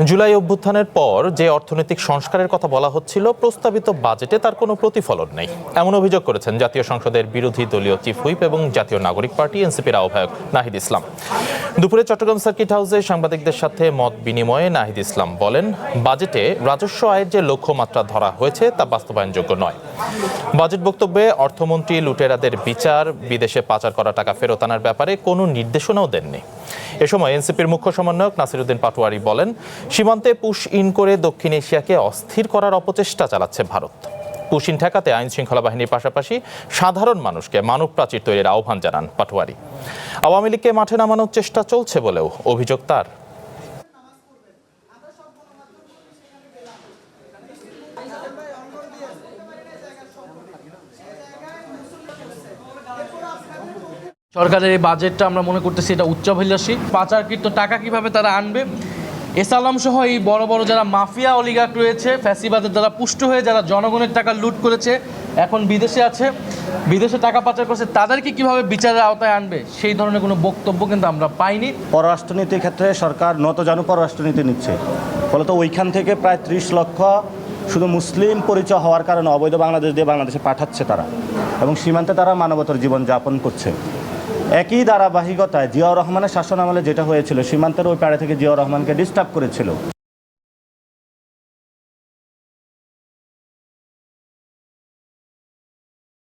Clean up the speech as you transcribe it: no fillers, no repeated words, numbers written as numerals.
জুলাই অভ্যুত্থানের পর যে অর্থনৈতিক সংস্কারের কথা বলা হচ্ছিল, প্রস্তাবিত বাজেটে তার কোনো প্রতিফলন নেই, এমন অভিযোগ করেছেন জাতীয় সংসদের বিরোধী দলীয় চিফ হুইপ এবং জাতীয় নাগরিক পার্টি এনসিপির আহ্বায়ক নাহিদ ইসলাম। দুপুরে চট্টগ্রাম সার্কিট হাউসে সাংবাদিকদের সাথে মত বিনিময়ে নাহিদ ইসলাম বলেন, বাজেটে রাজস্ব আয়ের যে লক্ষ্যমাত্রা ধরা হয়েছে তা বাস্তবায়নযোগ্য নয়। বাজেট বক্তব্যে অর্থমন্ত্রী লুটেরাদের বিচার, বিদেশে পাচার করা টাকা ফেরত আনার ব্যাপারে কোনো নির্দেশনাও দেননি। এ সময় এনসিপির মুখ্য সমন্বয়ক নাসিরউদ্দিন পাটোয়ারি বলেন, সীমান্তে পুশ ইন করে দক্ষিণ এশিয়াকে অস্থির করার অপচেষ্টা চালাচ্ছে ভারত। পুশ ইন ঠেকাতে আইন শৃঙ্খলা বাহিনীর পাশাপাশি সাধারণ মানুষকে মানব প্রাচীর তৈরির আহ্বান জানান পাটোয়ারি। আওয়ামী লীগকে মাঠে নামানোর চেষ্টা চলছে বলেও অভিযোগ তার। সরকারের এই বাজেটটা আমরা মনে করতেছি এটা উচ্চাভিলাষী। পাচারকৃত টাকা কিভাবে তারা আনবে, এসালাম সহ এই বড় বড় যারা মাফিয়া অলিগার্ক রয়েছে, ফ্যাসিবাদের দ্বারা পুষ্ট হয়ে যারা জনগণের টাকা লুট করেছে, এখন বিদেশে আছে, বিদেশে টাকা পাচার করছে, তাদেরকে কিভাবে বিচারের আওতায় আনবে সেই ধরনের কোনো বক্তব্য কিন্তু আমরা পাইনি। পররাষ্ট্রনীতির ক্ষেত্রে সরকার নতজানু পররাষ্ট্রনীতি নিচ্ছে, ফলত ওইখান থেকে প্রায় 30 লক্ষ শুধু মুসলিম পরিচয় হওয়ার কারণে অবৈধ বাংলাদেশ দিয়ে বাংলাদেশে পাঠাচ্ছে তারা, এবং সীমান্তে তারা মানবতার জীবনযাপন করছে। একই ধারাবাহিকতায় জিয়াউর রহমানের শাসনামলে যেটা হয়েছিল, সীমান্তের ওই পাড়ে থেকে জিয়াউর রহমানকে ডিস্টার্ব করেছিল।